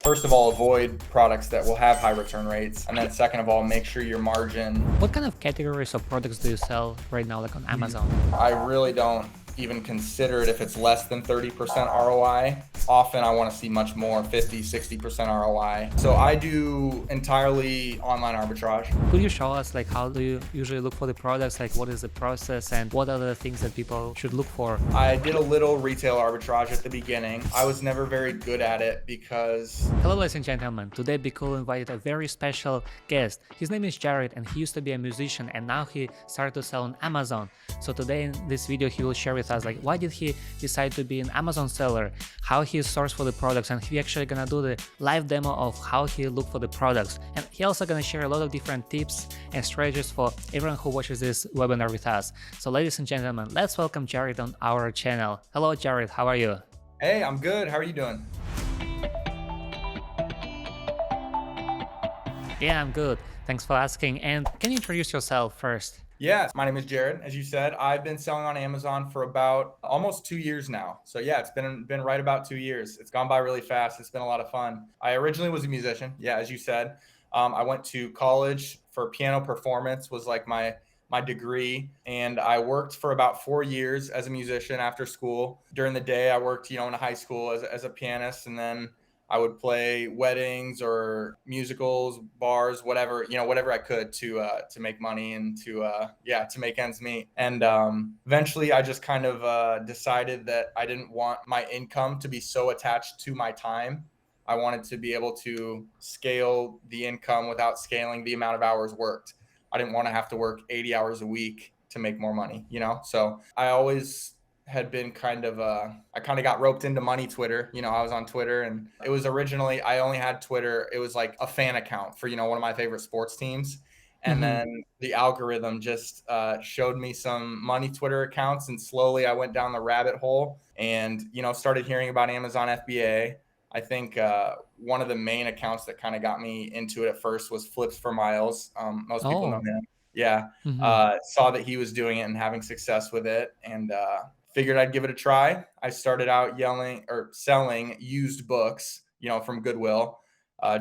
First of all, avoid products that will have high return rates. And then second of all, make sure your margin. What kind of categories of products do you sell right now, like on Amazon? I really don't even consider it if it's less than 30% ROI. Often I want to see much more, 50, 60% ROI. So I do entirely online arbitrage. Could you show us like how do you usually look for the products? Like what is the process and what are the things that people should look for? I did a little retail arbitrage at the beginning. I was never very good at it because... Hello ladies and gentlemen, today BQool invited a very special guest. His name is Jared and he used to be a musician and now he started to sell on Amazon. So today in this video he will share with us like why did he decide to be an Amazon seller, how he sourced for the products, and he actually gonna do the live demo of how he looked for the products. And he also gonna share a lot of different tips and strategies for everyone who watches this webinar with us. So ladies and gentlemen, let's welcome Jared on our channel. Hello Jared, how are you? Hey, I'm good. How are you doing? Yeah, I'm good. Thanks for asking. And can you introduce yourself first? Yeah, my name is Jared. As you said, I've been selling on Amazon for about almost 2 years now. So yeah, it's been right about 2 years. It's gone by really fast. It's been a lot of fun. I originally was a musician. Yeah, as you said, I went to college for piano performance, was like my degree, and I worked for about 4 years as a musician after school. During the day, I worked, in high school as a pianist, and then I would play weddings or musicals, bars, whatever, whatever I could to make money and to make ends meet. And eventually I just kind of decided that I didn't want my income to be so attached to my time. I wanted to be able to scale the income without scaling the amount of hours worked. I didn't want to have to work 80 hours a week to make more money, So I always had been I kind of got roped into money Twitter. I was on Twitter, and it was originally, I only had Twitter. It was like a fan account for, one of my favorite sports teams. And then the algorithm just showed me some money Twitter accounts, and slowly I went down the rabbit hole and, started hearing about Amazon FBA. I think one of the main accounts that kind of got me into it at first was Flips for Miles. Most people know him. Yeah. Saw that he was doing it and having success with it, and figured I'd give it a try. I started out selling used books, from Goodwill,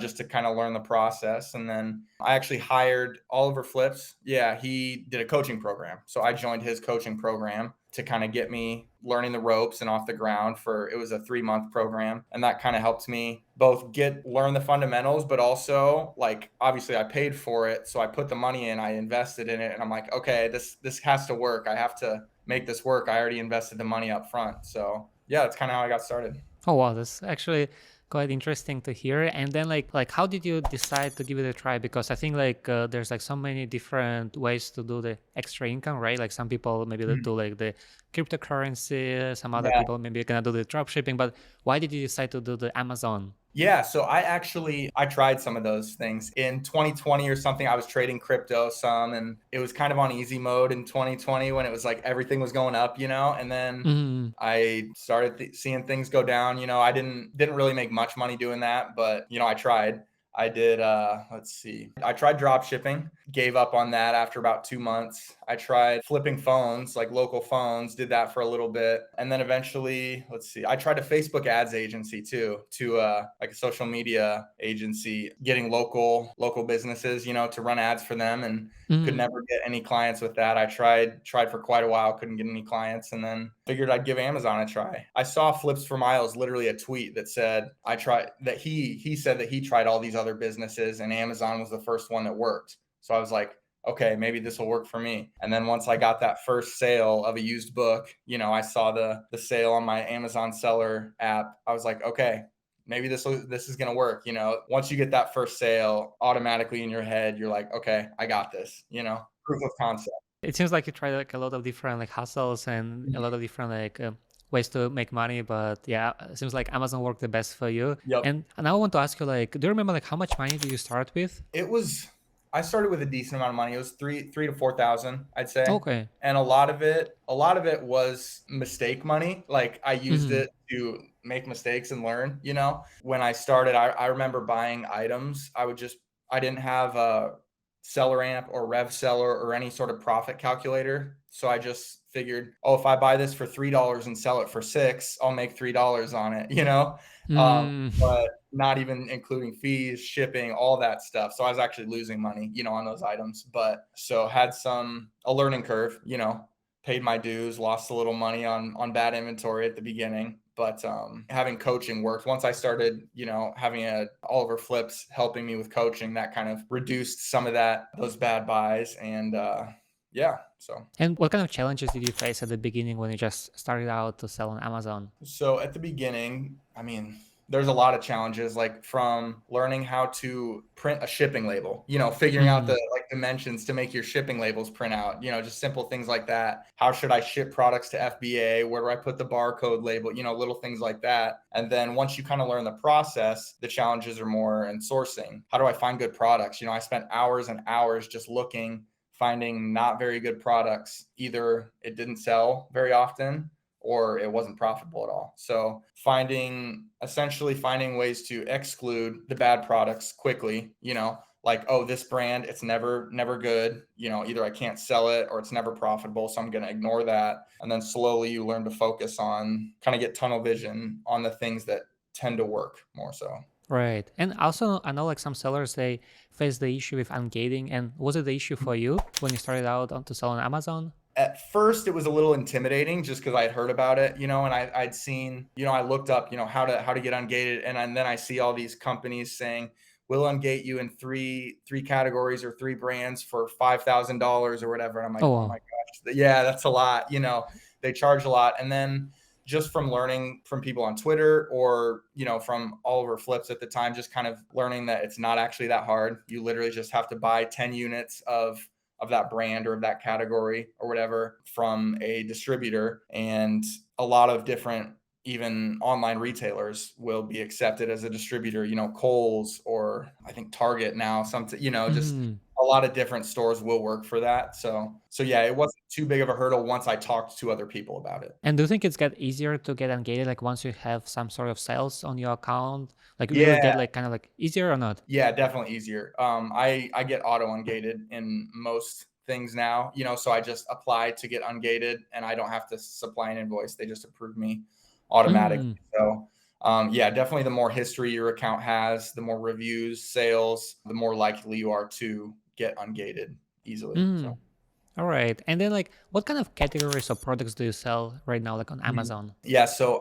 just to kind of learn the process. And then I actually hired Oliver Flips. Yeah, he did a coaching program. So I joined his coaching program to kind of get me learning the ropes and off the ground it was a 3-month program. And that kind of helped me both learn the fundamentals, but also like, obviously I paid for it. So I put the money in, I invested in it, and I'm like, okay, this has to work. I have to make this work. I already invested the money up front. So yeah, that's kind of how I got started. Oh wow, that's actually quite interesting to hear. And then like how did you decide to give it a try? Because I think there's like so many different ways to do the extra income, right? Like some people maybe do like the cryptocurrency, some other people maybe gonna do the drop shipping. But why did you decide to do the Amazon? Yeah, so I tried some of those things in 2020 or something. I was trading crypto some, and it was kind of on easy mode in 2020 when it was like everything was going up, and then I started seeing things go down. I didn't really make much money doing that, but I tried. I did, I tried drop shipping, gave up on that after about 2 months. I tried flipping phones, like local phones, did that for a little bit. And then eventually, I tried a Facebook ads agency too, like a social media agency, getting local businesses, to run ads for them, and could never get any clients with that. I tried for quite a while, couldn't get any clients, and then figured I'd give Amazon a try. I saw Flips for Miles, literally a tweet that said, he said that he tried all these other businesses and Amazon was the first one that worked. So I was like, okay, maybe this will work for me. And then once I got that first sale of a used book, I saw the sale on my Amazon seller app. I was like, okay, maybe this is going to work. Once you get that first sale, automatically in your head, you're like, okay, I got this, proof of concept. It seems like you tried like a lot of different like hustles and a lot of different ways to make money, but yeah, it seems like Amazon worked the best for you. Yep. And now I want to ask you, like, do you remember like how much money did you start with? I started with a decent amount of money. It was three to 4,000, I'd say. Okay. And a lot of it was mistake money. Like I used it to make mistakes and learn, When I started, I remember buying items. I didn't have Seller Amp or Rev Seller or any sort of profit calculator. So I just figured, oh, if I buy this for $3 and sell it for $6, I'll make $3 on it, you know? Mm. But not even including fees, shipping, all that stuff. So I was actually losing money, you know, on those items. But so had a learning curve, you know, paid my dues, lost a little money on bad inventory at the beginning. But having coaching worked. Once I started, you know, having Oliver Flips helping me with coaching, that kind of reduced some of those bad buys. And yeah, so. And what kind of challenges did you face at the beginning when you just started out to sell on Amazon? So at the beginning, I mean, there's a lot of challenges, like from learning how to print a shipping label, you know, figuring out Mm. the like dimensions to make your shipping labels print out, you know, just simple things like that. How should I ship products to FBA? Where do I put the barcode label? You know, little things like that. And then once you kind of learn the process, the challenges are more in sourcing. How do I find good products? You know, I spent hours and hours just looking, finding not very good products. Either it didn't sell very often or it wasn't profitable at all. So essentially finding ways to exclude the bad products quickly, you know, like, oh, this brand, it's never good. You know, either I can't sell it or it's never profitable. So I'm going to ignore that. And then slowly you learn to focus on kind of get tunnel vision on the things that tend to work more so. Right. And also, I know like some sellers, they face the issue with ungating. And was it the issue for you when you started out to sell on Amazon? At first it was a little intimidating just because I had heard about it, you know, and I'd seen, you know, I looked up, you know, how to get ungated. And then I see all these companies saying, we'll ungate you in three categories or three brands for $5,000 or whatever. And I'm like, Oh, oh my wow. gosh, yeah, that's a lot. You know, they charge a lot. And then just from learning from people on Twitter or, you know, from Oliver Flips at the time, just kind of learning that it's not actually that hard. You literally just have to buy 10 units of that brand or of that category or whatever from a distributor. And a lot of different, even online retailers will be accepted as a distributor, you know, Kohl's or I think Target now, something, you know, just Mm. a lot of different stores will work for that. So yeah, it wasn't too big of a hurdle once I talked to other people about it. And do you think it's get easier to get ungated like once you have some sort of sales on your account? Like will it Yeah, get like kind of like easier or not? yeah, definitely easier. I get auto ungated in most things now, you know, so I just apply to get ungated and I don't have to supply an invoice. They just approve me automatically. Mm. So yeah, definitely the more history your account has, the more reviews, sales, the more likely you are to get ungated easily. So. Mm. All right. And then like what kind of categories or products do you sell right now like on Mhm. Amazon? Yeah, so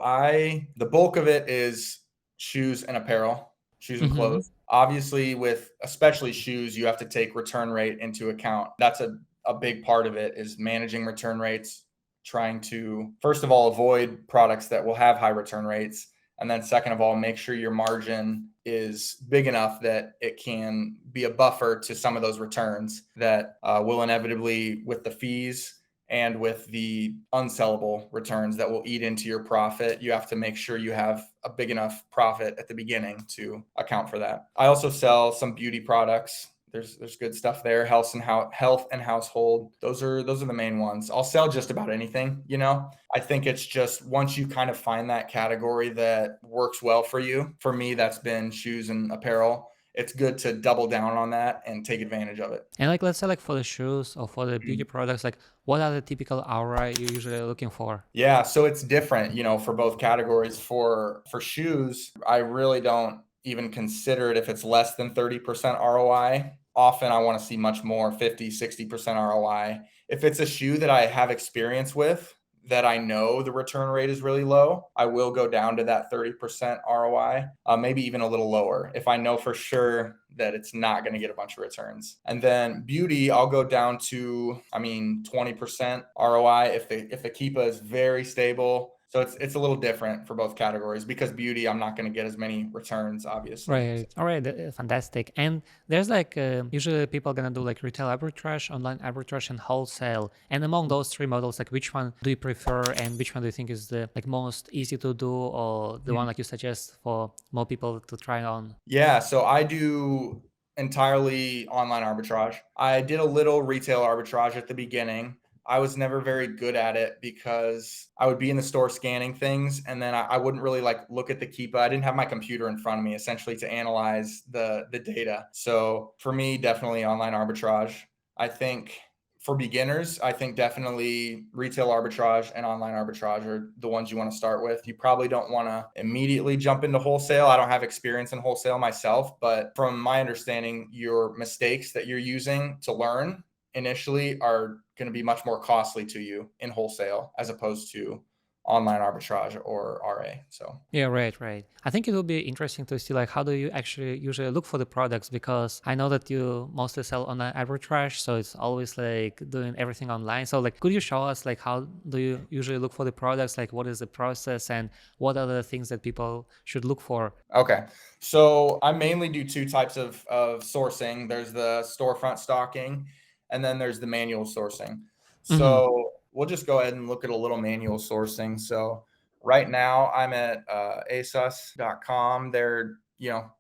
the bulk of it is shoes and apparel, shoes and Mm-hmm. clothes. Obviously, with especially shoes, you have to take return rate into account. That's a big part of it is managing return rates, trying to, first of all, avoid products that will have high return rates. And then second of all, make sure your margin is big enough that it can be a buffer to some of those returns that will inevitably, with the fees and with the unsellable returns that will eat into your profit, you have to make sure you have a big enough profit at the beginning to account for that. I also sell some beauty products. There's good stuff there. Health and household. Those are the main ones. I'll sell just about anything, you know. I think it's just once you kind of find that category that works well for you. For me, that's been shoes and apparel. It's good to double down on that and take advantage of it. And like let's say like for the shoes or for the beauty products, like what are the typical ROI you're usually looking for? Yeah, so it's different, you know, for both categories. For shoes, I really don't even consider it if it's less than 30% ROI. Often I want to see much more, 50, 60% ROI. If it's a shoe that I have experience with, that I know the return rate is really low, I will go down to that 30% ROI, maybe even a little lower if I know for sure that it's not going to get a bunch of returns. And then beauty, I'll go down to, 20% ROI if the Keepa is very stable. So it's a little different for both categories because beauty, I'm not going to get as many returns, obviously. So, Right. All right. Fantastic. And there's like usually people gonna do like retail arbitrage, online arbitrage, and wholesale. And among those three models, like which one do you prefer, and which one do you think is the like most easy to do, or the one like you suggest for more people to try on? yeah, so I do entirely online arbitrage. I did a little retail arbitrage at the beginning. I was never very good at it because I would be in the store scanning things and then I wouldn't really like look at the Keepa. I didn't have my computer in front of me essentially to analyze the data. So for me, definitely online arbitrage. I think for beginners, I think definitely retail arbitrage and online arbitrage are the ones you want to start with. You probably don't want to immediately jump into wholesale. I don't have experience in wholesale myself, but from my understanding, your mistakes that you're using to learn initially are going to be much more costly to you in wholesale as opposed to online arbitrage or RA. So Yeah, right. I think it will be interesting to see like how do you actually usually look for the products, because I know that you mostly sell on an arbitrage, so it's always like doing everything online. So like could you show us like how do you usually look for the products? Like what is the process and what are the things that people should look for? okay. So I mainly do two types of sourcing. There's the storefront stocking, and then there's the manual sourcing. Hmm. So we'll just go ahead and look at a little manual sourcing. So right now I'm at asos.com. They're,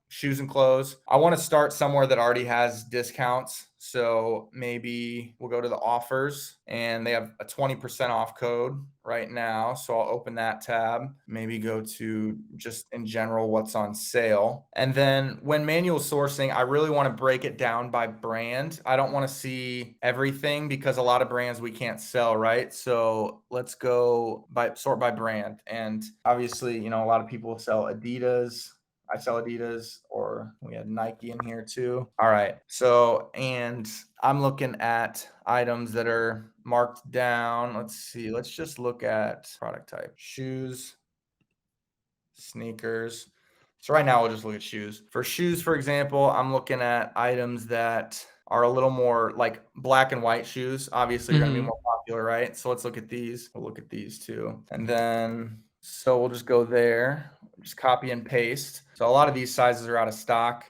shoes and clothes. I want to start somewhere that already has discounts. So maybe we'll go to the offers and they have a 20% off code right now. So I'll open that tab, maybe go to just in general what's on sale. And then when manual sourcing, I really want to break it down by brand. I don't want to see everything because a lot of brands we can't sell, right? So let's go sort by brand. And obviously, a lot of people sell Adidas. I sell Adidas, or we had Nike in here too. All right. So, and I'm looking at items that are marked down. Let's see. Let's just look at product type: shoes, sneakers. So right now we'll just look at shoes. For shoes, for example, I'm looking at items that are a little more like black and white shoes. Obviously, are going to be Hmm. more popular, right? So let's look at these. We'll look at these too. And then, so we'll just go there, just copy and paste. So a lot of these sizes are out of stock.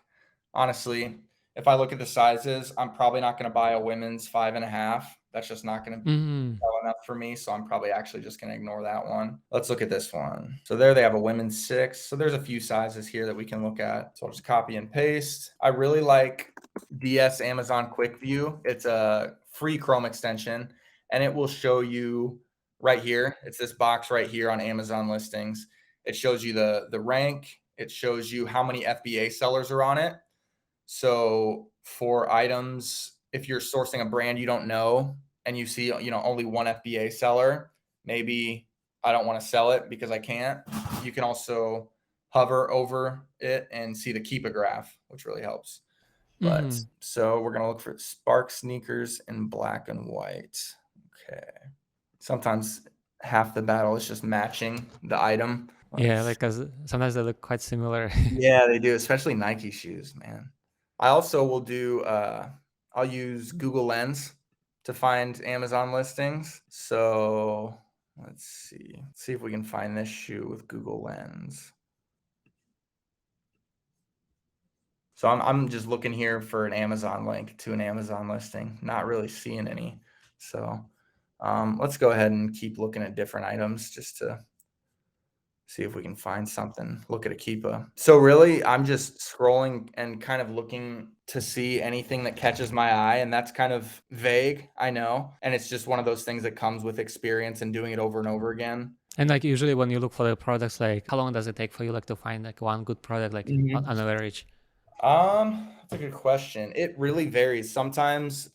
Honestly, if I look at the sizes, I'm probably not going to buy a women's 5.5. That's just not going to Hmm. well enough for me, so I'm probably actually just going to ignore that one. Let's look at this one. So there they have a women's 6. So there's a few sizes here that we can look at. So I'll just copy and paste. I really like DS Amazon Quick View. It's a free Chrome extension, and it will show you right here. It's this box right here on Amazon listings. It shows you the rank. It shows you how many FBA sellers are on it. So for items, if you're sourcing a brand you don't know and you see, only one FBA seller, maybe I don't want to sell it because I can't. You can also hover over it and see the Keepa graph, which really helps. But Hmm. so we're going to look for Spark sneakers in black and white. Okay. Sometimes half the battle is just matching the item. Yeah, Let's because sometimes they look quite similar. Yeah, they do, especially Nike shoes, man. I also will do I'll use Google Lens to find Amazon listings. So let's see. See if we can find this shoe with Google Lens. So I'm just looking here for an Amazon link to an Amazon listing, not really seeing any. So let's go ahead and keep looking at different items just to see if we can find something. Look at a Keepa. So really, I'm just scrolling and kind of looking to see anything that catches my eye, and that's kind of vague, I know. And it's just one of those things that comes with experience and doing it over and over again. And like usually when you look for the products, like how long does it take for you like to find like one good product like on average? That's a good question. It really varies. Sometimes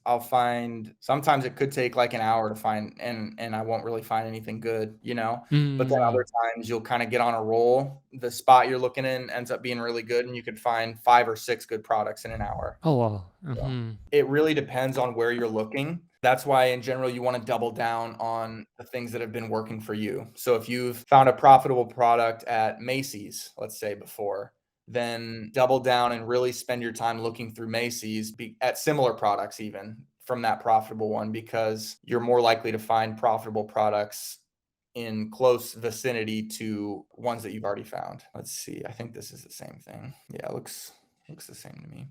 sometimes it could take like an hour to find and I won't really find anything good, But then Mm. other times you'll kind of get on a roll. The spot you're looking in ends up being really good and you could find 5 or 6 good products in an hour. Oh wow. So Hmm. it really depends on where you're looking. That's why in general you want to double down on the things that have been working for you. So if you've found a profitable product at Macy's, let's say before, then double down and really spend your time looking through Macy's at similar products even from that profitable one, because you're more likely to find profitable products in close vicinity to ones that you've already found. Let's see. I think this is the same thing. Yeah, it looks the same to me.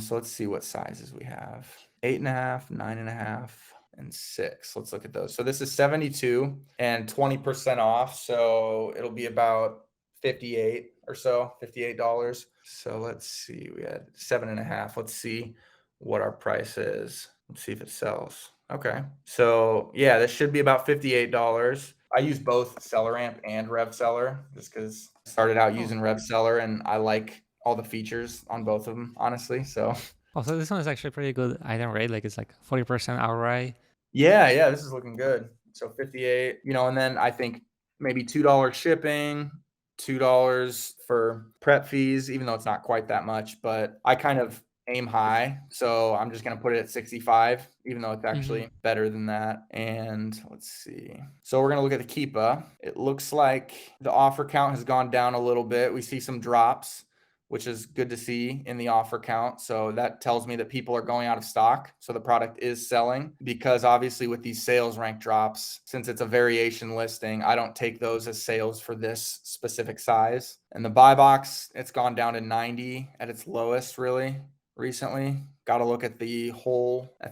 So let's see what sizes we have. 8.5, 9.5, and 6. Let's look at those. So this is 72 and 20% off. So it'll be about 58 or so, $58. So let's see. We had 7.5. Let's see what our price is. Let's see if it sells. Okay. So yeah, this should be about $58. I use both SellerAmp and RevSeller just because I started out Oh. using RevSeller and I like all the features on both of them, honestly. So Also, this one is actually pretty good item rate. Like it's like 40% ROI. yeah, this is looking good. So 58, and then I think maybe $2 shipping, $2 for prep fees, even though it's not quite that much, but I kind of aim high. So I'm just going to put it at 65, even though it's Mm-hmm. actually better than that. And let's see. So we're going to look at the Keepa. It looks like the offer count has gone down a little bit. We see some drops, which is good to see in the offer count. So that tells me that people are going out of stock. So the product is selling, because obviously with these sales rank drops, since it's a variation listing, I don't take those as sales for this specific size. And the buy box, it's gone down to 90 at its lowest really recently. Got to look at the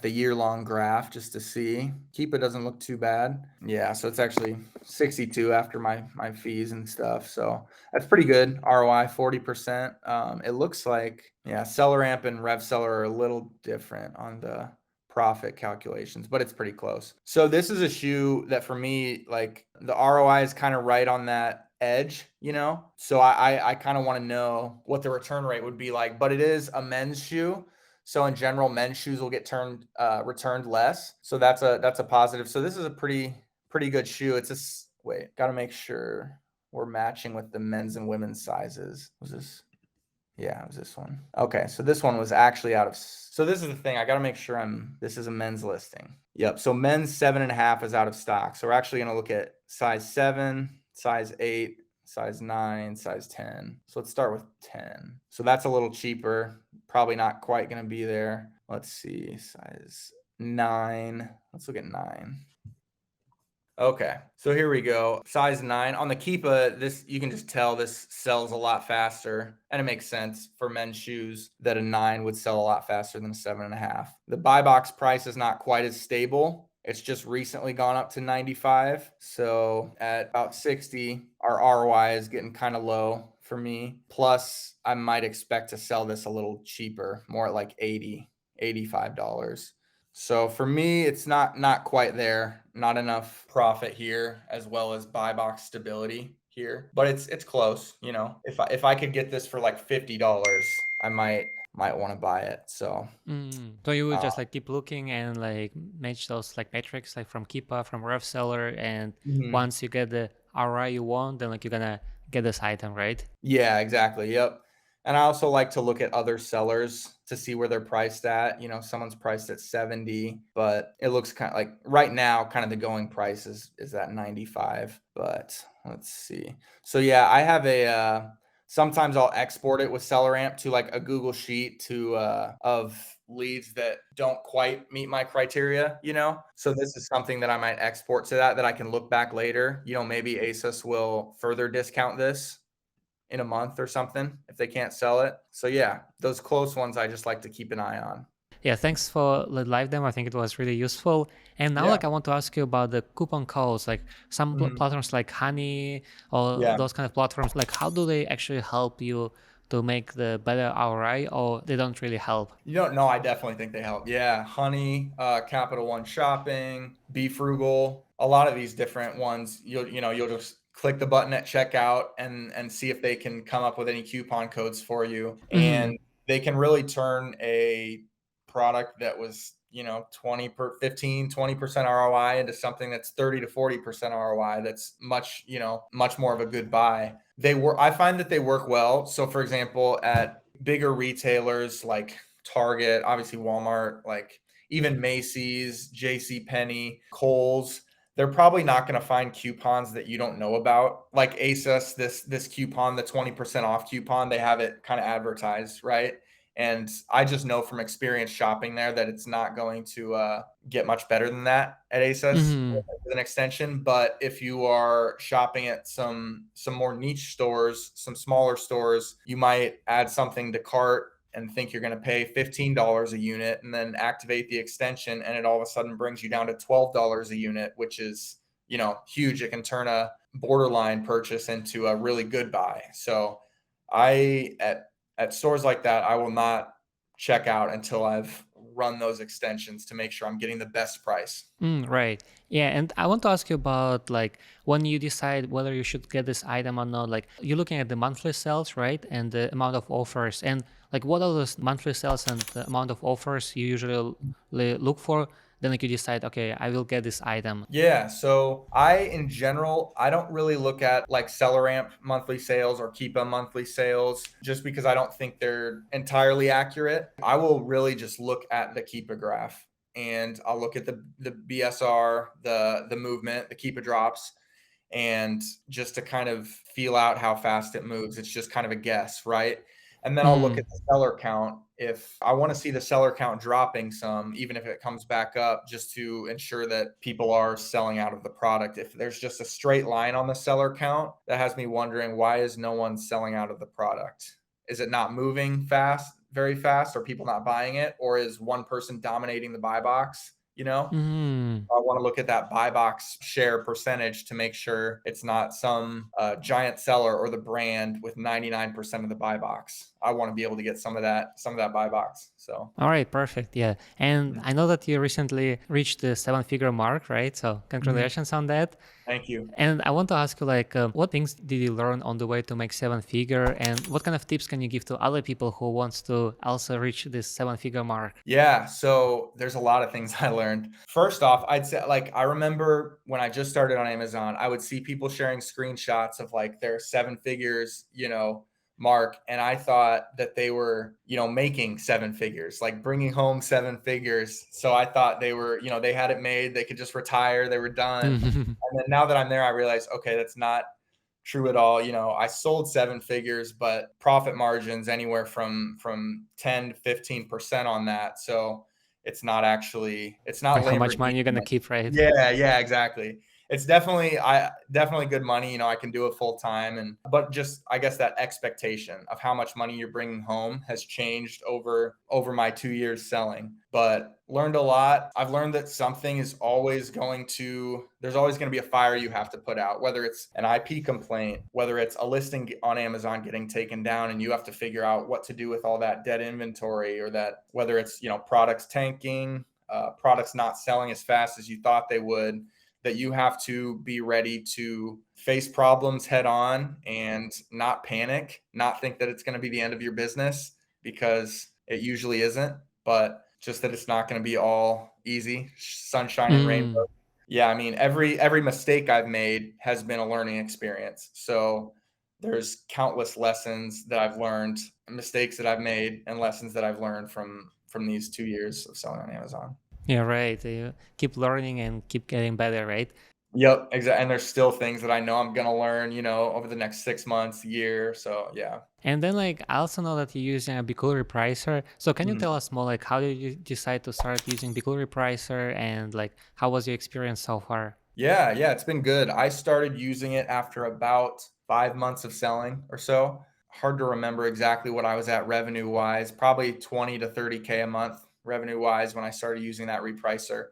year-long graph just to see. Keep it doesn't look too bad. Yeah, so it's actually 62 after my fees and stuff. So that's pretty good. ROI 40%. It looks like, yeah, SellerAmp and RevSeller are a little different on the profit calculations, but it's pretty close. So this is a shoe that for me, like the ROI is kind of right on that edge, So I kind of want to know what the return rate would be like, but it is a men's shoe. So in general, men's shoes will get returned less. So that's a positive. So this is a pretty good shoe. Got to make sure we're matching with the men's and women's sizes. Yeah, it was this one. Okay, so this one was actually so this is the thing. I got to make sure this is a men's listing. Yep. So men's 7.5 is out of stock. So we're actually going to look at size 7, size 8, size 9, size 10. So let's start with 10. So that's a little cheaper. Probably not quite going to be there. Let's see, size 9. Let's look at 9. Okay, so here we go. Size 9 on the Keepa. This, you can just tell this sells a lot faster, and it makes sense for men's shoes that a 9 would sell a lot faster than a 7.5. The buy box price is not quite as stable. It's just recently gone up to 95. So at about 60, our ROI is getting kind of low for me. Plus, I might expect to sell this a little cheaper, more at like $80, $85. So for me, it's not quite there. Not enough profit here, as well as buy box stability here. But it's close, If I could get this for like $50, I might want to buy it. So So you would uh, just like keep looking and like match those like metrics like from Keepa, from RevSeller, and mhm. once you get the ROI you want, then like you're gonna get this item, right? Yeah, exactly. Yep. And I also like to look at other sellers to see where they're priced at. Someone's priced at 70, but it looks kind of like right now, kind of the going price is at 95. But let's see. So yeah, I have sometimes I'll export it with SellerAmp to like a Google Sheet of leads that don't quite meet my criteria, So this is something that I might export to that I can look back later. Maybe ASUS will further discount this in a month or something if they can't sell it. So yeah, those close ones I just like to keep an eye on. Yeah, thanks for the live demo. I think it was really useful. And now, Yeah. like, I want to ask you about the coupon codes. Like, some Mhm. platforms like Honey or Yeah. those kind of platforms, like, how do they actually help you to make the better ROI, or they don't really help? No, I definitely think they help. Yeah. Honey, Capital One Shopping, Be Frugal, a lot of these different ones, you'll just click the button at checkout and see if they can come up with any coupon codes for you. Hmm. And they can really turn a product that was 20% ROI into something that's 30 to 40% ROI. That's much more of a good buy. I find that they work well. So for example, at bigger retailers like Target, obviously Walmart, like even Macy's, JC Penney, Kohl's, they're probably not going to find coupons that you don't know about. Like ASUS, this coupon, the 20% off coupon, they have it kind of advertised, right? And I just know from experience shopping there that it's not going to get much better than that at ASUS Hmm. as an extension. But if you are shopping at some more niche stores, some smaller stores, you might add something to cart and think you're going to pay $15 a unit and then activate the extension, and it all of a sudden brings you down to $12 a unit, which is huge. It can turn a borderline purchase into a really good buy. So I at stores like that, I will not check out until I've run those extensions to make sure I'm getting the best price. Right. Yeah, and I want to ask you about like when you decide whether you should get this item or not, like you're looking at the monthly sales, right? And the amount of offers. And like what are those monthly sales and the amount of offers you usually look for? Then like you decide, okay, I will get this item. Yeah, so in general, I don't really look at like SellerAmp monthly sales or Keepa monthly sales just because I don't think they're entirely accurate. I will really just look at the Keepa graph, and I'll look at the BSR, the movement, the Keepa drops, and just to kind of feel out how fast it moves. It's just kind of a guess, right? And then I'll look at the seller count. If I want to see the seller count dropping some, even if it comes back up, just to ensure that people are selling out of the product. If there's just a straight line on the seller count, that has me wondering, why is no one selling out of the product? Is it not moving fast, very fast? Are people not buying it? Or is one person dominating the buy box? You know? Mm. I want to look at that buy box share percentage to make sure it's not some giant seller or the brand with 99% of the buy box. I want to be able to get some of that buy box. So, All right, perfect. Yeah. And I know that you recently reached the 7-figure mark, right? So Mhm. congratulations on that. Thank you. And I want to ask you, like, what things did you learn on the way to make 7-figure, and what kind of tips can you give to other people who wants to also reach this 7-figure mark? Yeah, so there's a lot of things I learned. First off, I'd say, like, I remember when I just started on Amazon, I would see people sharing screenshots of like their 7 figures, mark, and I thought that they were, making 7 figures, like bringing home 7 figures. So I thought they were, they had it made, they could just retire, they were done. And then now that I'm there, I realize, okay, that's not true at all. I sold 7 figures, but profit margins anywhere from 10 to 15% on that. So it's not Like how much Lamborghini money you're gonna money. keep, right? Yeah, exactly. It's definitely good money. I can do it full time, but just, I guess, that expectation of how much money you're bringing home has changed over my 2 years selling. But learned a lot. I've learned that there's always going to be a fire you have to put out, whether it's an IP complaint, whether it's a listing on Amazon getting taken down and you have to figure out what to do with all that dead inventory, or that whether it's, products tanking, products not selling as fast as you thought they would, that you have to be ready to face problems head on and not panic, not think that it's going to be the end of your business, because it usually isn't, but just that it's not going to be all easy, sunshine and Mm. rainbow. Yeah, I mean, every mistake I've made has been a learning experience. So there's countless lessons that I've learned, mistakes that I've made, and lessons that I've learned from these 2 years of selling on Amazon. Yeah, right. You keep learning and keep getting better, right? Yep, exactly. And there's still things that I know I'm gonna learn, over the next 6 months, year. So yeah. And then like I also know that you're using a BQool repricer. So can you Mhm. tell us more, like how did you decide to start using BQool repricer, and like how was your experience so far? Yeah, it's been good. I started using it after about 5 months of selling or so. Hard to remember exactly what I was at revenue wise, probably 20 to 30K a month revenue wise when I started using that repricer.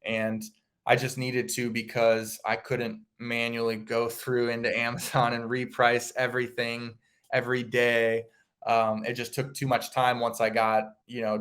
And I just needed to, because I couldn't manually go through into Amazon and reprice everything every day. It just took too much time once I got,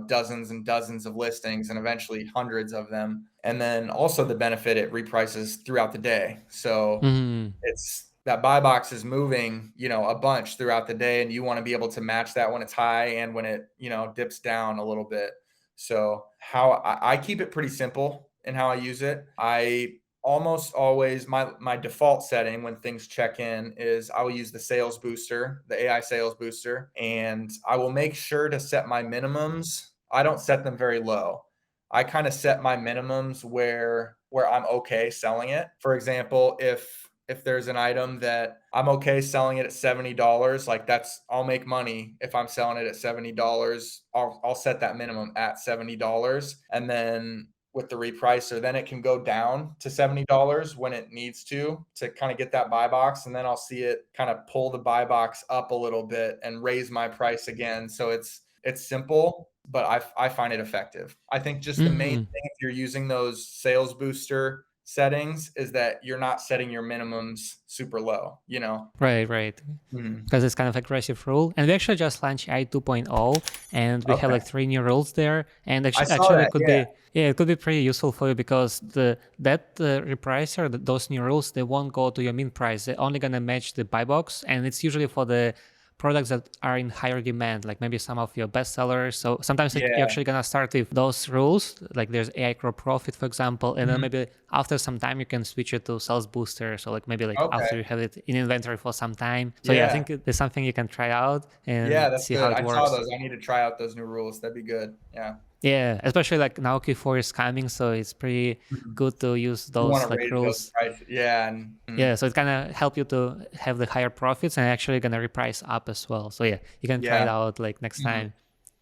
dozens and dozens of listings and eventually hundreds of them. And then also the benefit, it reprices throughout the day. So Mm. it's that buy box is moving, a bunch throughout the day, and you want to be able to match that when it's high and when it, dips down a little bit. So how I keep it pretty simple in how I use it. I almost always, my default setting when things check in is I will use the sales booster, the AI sales booster, and I will make sure to set my minimums. I don't set them very low. I kind of set my minimums where I'm okay selling it. For example, if there's an item that I'm okay selling it at $70, like I'll make money if I'm selling it at $70. I'll set that minimum at $70, and then with the repricer, then it can go down to $70 when it needs to kind of get that buy box, and then I'll see it kind of pull the buy box up a little bit and raise my price again. So it's simple, but I find it effective. I think just the main Mm. thing, if you're using those sales booster settings is that you're not setting your minimums super low, you know? Right, right. Mhm. Because it's kind of aggressive rule. And we actually just launched AI 2.0, and we have Okay. like 3 new rules there. And I saw actually that. it could Yeah. be, yeah, it could be pretty useful for you because that repricer, those new rules, they won't go to your min price. They're only gonna match the buy box, and it's usually for the products that are in higher demand, like maybe some of your best sellers. So sometimes like, you're Yeah. actually gonna start with those rules, like there's AI Crow Profit, for example, and then Mhm. maybe after some time you can switch it to Sales Booster. So like maybe like Okay. after you have it in inventory for some time. So yeah, I Yeah. think there's something you can try out Yeah, and that's see how good. it I saw works. those. I need to try out those new rules. That'd be good. Yeah. Yeah, especially like now Q4 is coming, so it's pretty Mhm. good to use You those wanna like raise those rules. prices. Yeah, and Yeah, so it's gonna help you to have the higher profits and actually gonna reprice up as well. So yeah, you can try it yeah. out like next Mhm. time.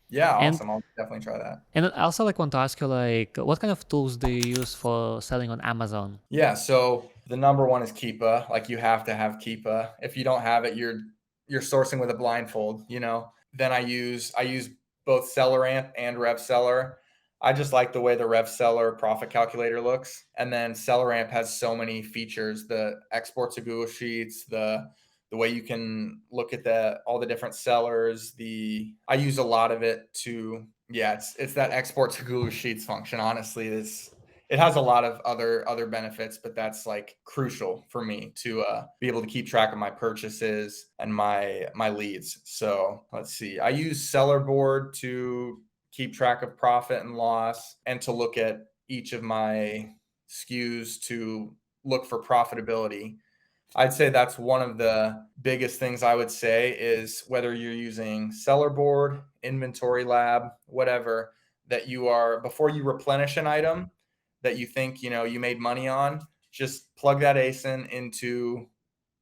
Yeah, And awesome. I'll definitely try that. I also like want to ask you like what kind of tools do you use for selling on Amazon? Yeah, so the number one is Keepa. Like you have to have Keepa. If you don't have it, you're sourcing with a blindfold, you know. Then I use both Seller Amp and Rev Seller. I just like the way the Rev Seller profit calculator looks. And then Seller Amp has so many features, the export to Google Sheets, the way you can look at all the different sellers, I use a lot of it to yeah, it's that export to Google Sheets function. Honestly, is it has a lot of other benefits, but that's like crucial for me to be able to keep track of my purchases and my leads. So let's see. I use Seller Board to keep track of profit and loss and to look at each of my SKUs to look for profitability. I'd say that's one of the biggest things I would say is whether you're using Seller Board, Inventory Lab, whatever, that you are before you replenish an item that you think, you made money on, just plug that ASIN into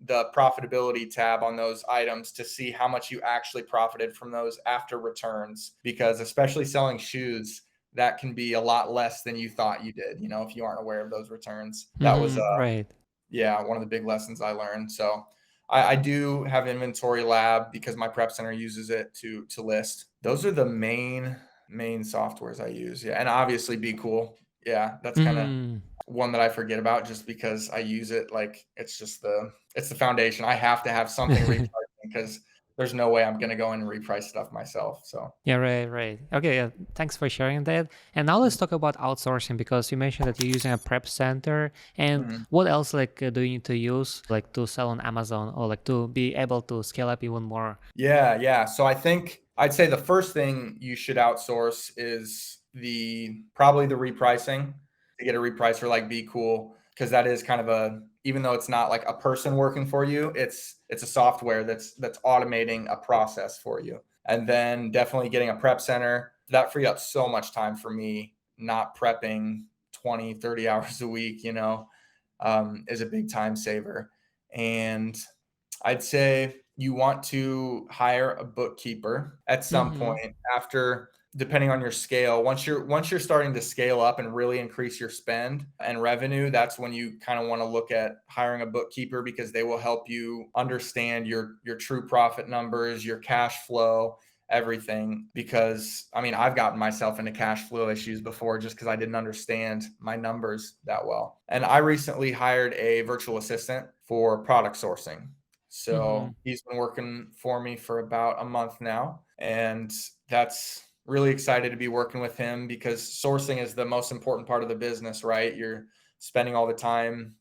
the profitability tab on those items to see how much you actually profited from those after returns. Because especially selling shoes, that can be a lot less than you thought you did, if you aren't aware of those returns. That was Right. yeah, one of the big lessons I learned. So I do have Inventory Lab because my prep center uses it to list. Those are the main softwares I use. Yeah, and obviously BQool. Yeah, that's kind of Mm. one that I forget about just because I use it like it's the foundation. I have to have something repricing because there's no way I'm gonna go in and reprice stuff myself. So Yeah, right, right. Okay, yeah, thanks for sharing that. And now let's talk about outsourcing because you mentioned that you're using a prep center. And mhm. what else like do you need to use like to sell on Amazon or like to be able to scale up even more? Yeah. So I think I'd say the first thing you should outsource is probably the repricing to get a repricer like BQool because that is kind of even though it's not like a person working for you, it's a software that's automating a process for you. And then definitely getting a prep center. That freed up so much time for me not prepping 20, 30 hours a week, is a big time saver. And I'd say you want to hire a bookkeeper at some Mm-hmm. point after depending on your scale. Once you're starting to scale up and really increase your spend and revenue, that's when you kind of want to look at hiring a bookkeeper because they will help you understand your true profit numbers, your cash flow, everything. Because I mean, I've gotten myself into cash flow issues before just because I didn't understand my numbers that well. And I recently hired a virtual assistant for product sourcing. Mm-hmm. So he's been working for me for about a month now. And that's really excited to be working with him because sourcing is the most important part of the business, right? You're spending all the time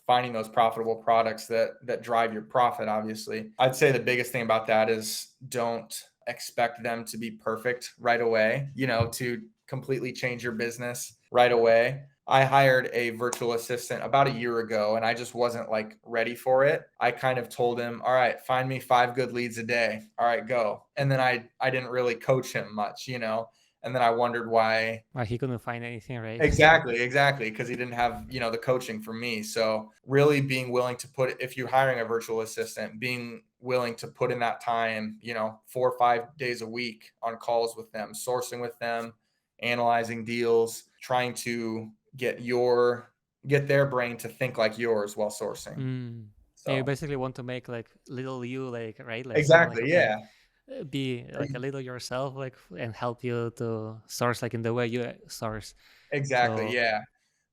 finding those profitable products that drive your profit, obviously. I'd say the biggest thing about that is don't expect them to be perfect right away, to completely change your business right away. I hired a virtual assistant about a year ago and I just wasn't like ready for it. I kind of told him, all right, find me 5 good leads a day. All right, go. And then I didn't really coach him much, and then I wondered why. Well, he couldn't find anything, right? Exactly, because he didn't have, the coaching from me. So really being willing to if you're hiring a virtual assistant, being willing to put in that time, 4 or 5 days a week on calls with them, sourcing with them, analyzing deals, trying to get their brain to think like yours while sourcing. Mm. Yeah, you So basically want to make like little you, like right, like someone like who exactly, can yeah. be like a little yourself, like and help you to source like in the way you source. Exactly, So yeah.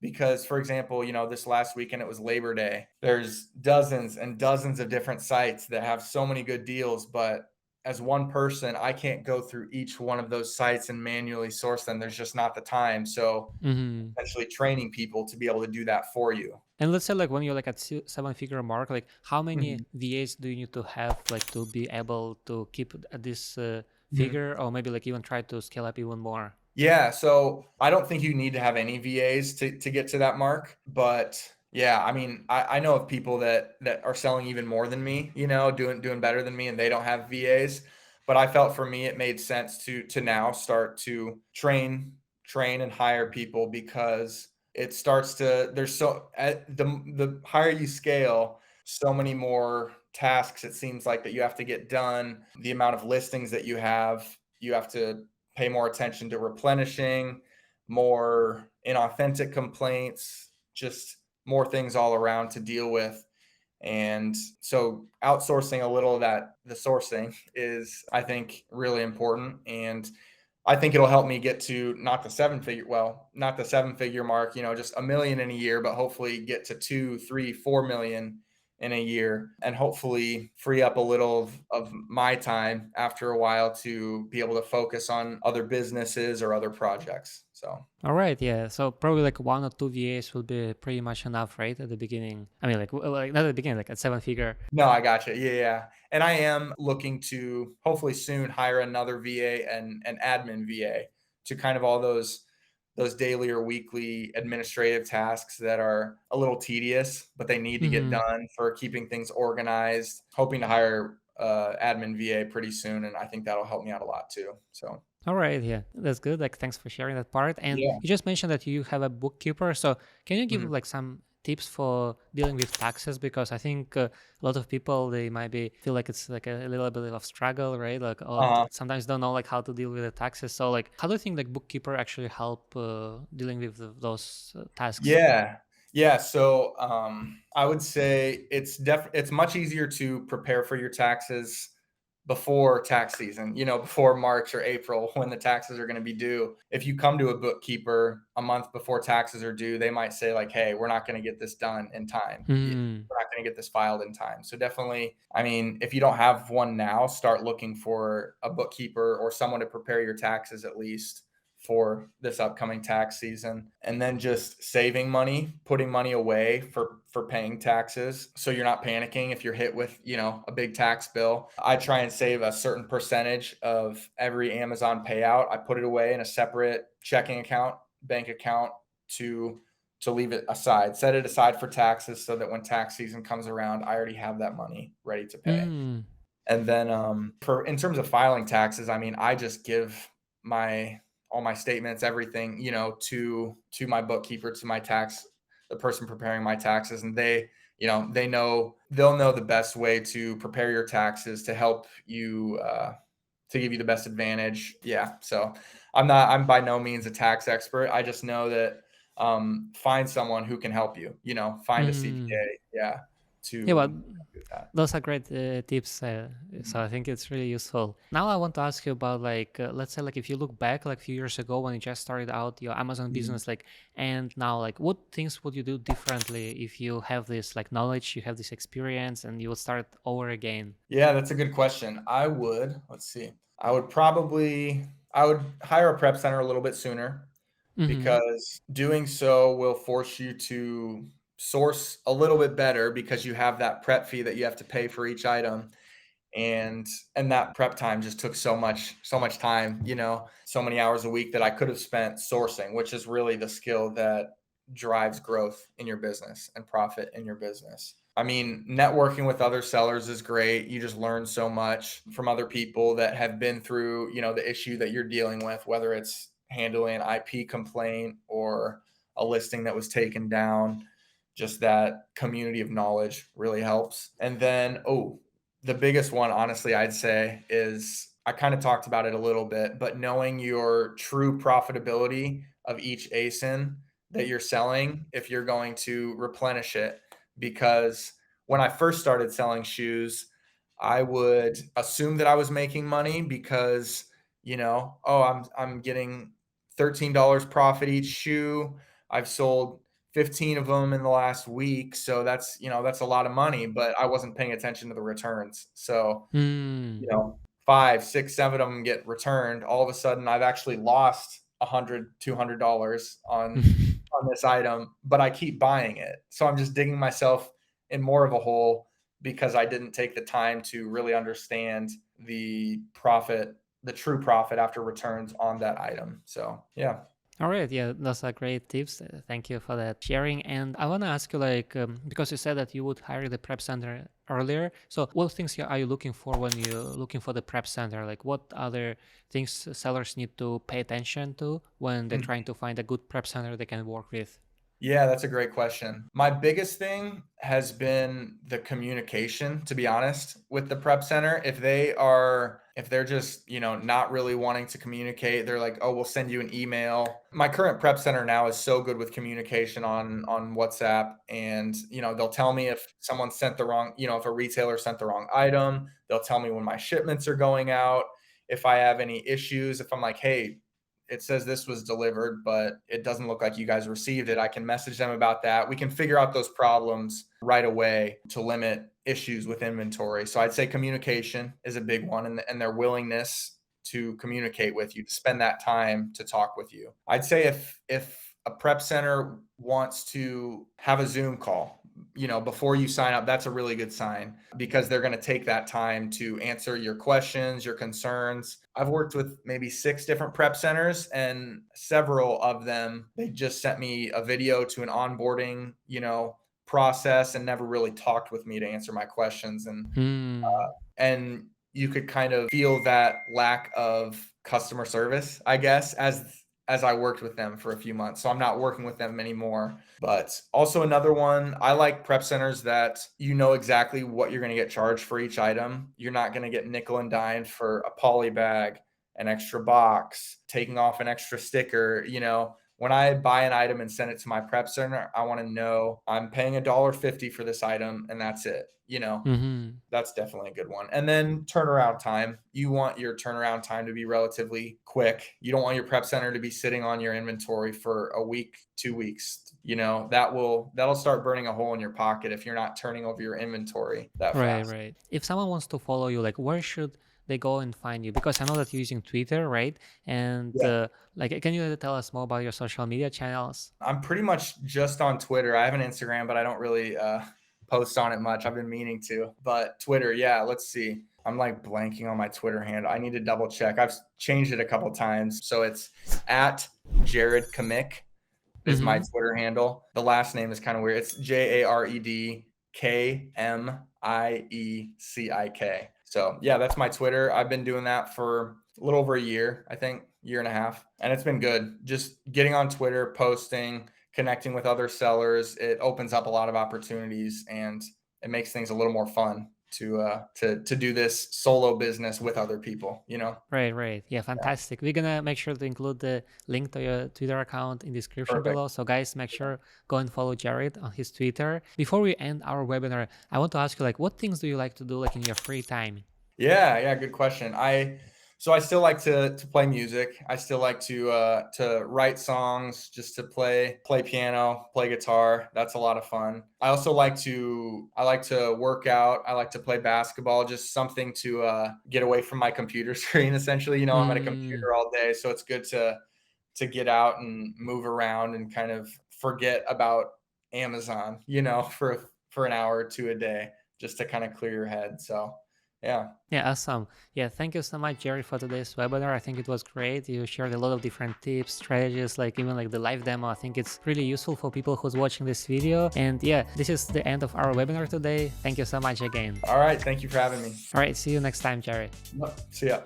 because, for example, this last weekend it was Labor Day. There's dozens and dozens of different sites that have so many good deals, but as one person, I can't go through each one of those sites and manually source them. There's just not the time. So Hmm. essentially training people to be able to do that for you. And let's say like when you're like at seven-figure mark, like how many Mhm, VAs do you need to have like to be able to keep at this mhm. figure, or maybe like even try to scale up even more? Yeah, so I don't think you need to have any VAs to get to that mark, but yeah, I mean, I know of people that are selling even more than me, doing better than me, and they don't have VAs. But I felt for me it made sense to now start to train and hire people, because it starts to there's so at the higher you scale, so many more tasks it seems like that you have to get done. The amount of listings that you have to pay more attention to replenishing, more inauthentic complaints, just more things all around to deal with. And so outsourcing a little of that, the sourcing is, I think, really important. And I think it'll help me get to not the seven figure mark, just a million in a year, but hopefully get to 2, 3, 4 million in a year, and hopefully free up a little of my time after a while to be able to focus on other businesses or other projects. So All right, yeah. So probably like one or two VAs will be pretty much enough, right? At the beginning. I mean, like not at the beginning, like at seven-figure. no, I gotcha. Yeah, yeah. And I am looking to hopefully soon hire another VA and an admin VA to kind of all those daily or weekly administrative tasks that are a little tedious, but they need to get Mm-hmm. done for keeping things organized. Hoping to hire admin VA pretty soon, and I think that'll help me out a lot too. So All right, yeah, that's good. Like, thanks for sharing that part. And yeah. you just mentioned that you have a bookkeeper. So, can you give Mhm. like some tips for dealing with taxes? Because I think a lot of people they might be feel like it's like a little bit of struggle, right? Like, Uh-huh. sometimes don't know like how to deal with the taxes. So, like, how do you think like bookkeeper actually help dealing with those tasks? Yeah. Yeah, so, I would say it's much easier to prepare for your taxes before tax season, before March or April when the taxes are gonna be due. If you come to a bookkeeper a month before taxes are due, they might say like, "Hey, we're not gonna get this done in time. Mm-hmm. We're not gonna get this filed in time." So definitely, I mean, if you don't have one now, start looking for a bookkeeper or someone to prepare your taxes at least for this upcoming tax season, and then just saving money, putting money away for paying taxes so you're not panicking if you're hit with, a big tax bill. I try and save a certain percentage of every Amazon payout. I put it away in a separate checking account, bank account, to leave it aside, set it aside for taxes so that when tax season comes around, I already have that money ready to pay. Mm-hmm. And then, for in terms of filing taxes, I mean, I just give my all my statements, everything, to my bookkeeper, to the person preparing my taxes, and they'll know the best way to prepare your taxes to help you, to give you the best advantage. Yeah. So I'm by no means a tax expert. I just know that, find someone who can help you, find a Mm-hmm. CPA. Yeah. Yeah, well, Do that. those are great tips. So Mhm. I think it's really useful. Now I want to ask you about like, let's say like if you look back like a few years ago when you just started out your Amazon Mhm. business, like, and now like what things would you do differently if you have this like knowledge, you have this experience, and you would start over again? Yeah, that's a good question. Let's see. I would hire a prep center a little bit sooner, Mm-hmm. because doing so will force you to source a little bit better because you have that prep fee that you have to pay for each item. And that prep time just took so much time, so many hours a week that I could have spent sourcing, which is really the skill that drives growth in your business and profit in your business. I mean, networking with other sellers is great. You just learn so much from other people that have been through, the issue that you're dealing with, whether it's handling an IP complaint or a listing that was taken down. Just that community of knowledge really helps. And then, the biggest one, honestly, I'd say is, I kind of talked about it a little bit, but knowing your true profitability of each ASIN that you're selling if you're going to replenish it. Because when I first started selling shoes, I would assume that I was making money because, oh, I'm getting $13 profit each shoe. I've sold 15 of them in the last week. So that's, that's a lot of money, but I wasn't paying attention to the returns. So, Hmm. 5, 6, 7 of them get returned. All of a sudden I've actually lost $100, $200 on this item, but I keep buying it. So I'm just digging myself in more of a hole because I didn't take the time to really understand the profit, the true profit after returns on that item. So, yeah. All right, yeah, those are great tips. Thank you for that sharing. And I want to ask you, like, because you said that you would hire the prep center earlier. So, what things are you looking for when you're looking for the prep center? Like, what other things sellers need to pay attention to when they're trying to find a good prep center they can work with? Yeah, that's a great question. My biggest thing has been the communication, to be honest, with the prep center. If they're just, not really wanting to communicate, they're like, "Oh, we'll send you an email." My current prep center now is so good with communication on WhatsApp, and, they'll tell me if someone sent the wrong, if a retailer sent the wrong item, they'll tell me when my shipments are going out. If I have any issues, if I'm like, "Hey, it says this was delivered, but it doesn't look like you guys received it," I can message them about that. We can figure out those problems right away to limit issues with inventory. So I'd say communication is a big one, and their willingness to communicate with you, to spend that time to talk with you. I'd say if a prep center wants to have a Zoom call, before you sign up, that's a really good sign because they're going to take that time to answer your questions, your concerns. I've worked with maybe 6 different prep centers, and several of them, they just sent me a video to an onboarding, process and never really talked with me to answer my questions. Hmm. And you could kind of feel that lack of customer service, I guess, as I worked with them for a few months. So I'm not working with them anymore. But also another one, I like prep centers that you know exactly what you're going to get charged for each item. You're not going to get nickel and dimed for a poly bag, an extra box, taking off an extra sticker. When I buy an item and send it to my prep center, I want to know I'm paying $1.50 for this item and that's it. Mm-hmm. That's definitely a good one. And then turnaround time. You want your turnaround time to be relatively quick. You don't want your prep center to be sitting on your inventory for a week, 2 weeks. That'll start burning a hole in your pocket if you're not turning over your inventory that Right, fast. right. If someone wants to follow you, like, where should they go and find you? Because I know that you're using Twitter, right? And Yeah. like, can you tell us more about your social media channels? I'm pretty much just on Twitter. I have an Instagram, but I don't really post on it much. I've been meaning to. But Twitter, yeah, let's see. I'm like blanking on my Twitter handle. I need to double check. I've changed it a couple times. So it's at Jared Kamick is my Mm-hmm. Twitter handle. The last name is kind of weird. It's JaredKmiecik. So yeah, that's my Twitter. I've been doing that for a little over a year, I think, year and a half. And it's been good. Just getting on Twitter, posting, connecting with other sellers. It opens up a lot of opportunities and it makes things a little more fun to do this solo business with other people, Right, right. Yeah, Yeah, fantastic. We're gonna make sure to include the link to your Twitter account in description perfect. below. So guys, make sure go and follow Jared on his Twitter. Before we end our webinar, I want to ask you, like, what things do you like to do, like, in your free time? Yeah, good question. I still like to play music. I still like to write songs, just to play piano, play guitar. That's a lot of fun. I like to work out. I like to play basketball, just something to get away from my computer screen essentially. I'm at a Mm, computer all day, so it's good to get out and move around and kind of forget about Amazon, for an hour or two a day, just to kind of clear your head. So, yeah. yeah, awesome. Yeah, thank you so much, Jared, for today's webinar. I think it was great. You shared a lot of different tips, strategies, like even like the live demo. I think it's really useful for people who's watching this video. And yeah, this is the end of our webinar today. Thank you so much again. All right. Thank you for having me. All right, see you next time, Jared. See ya.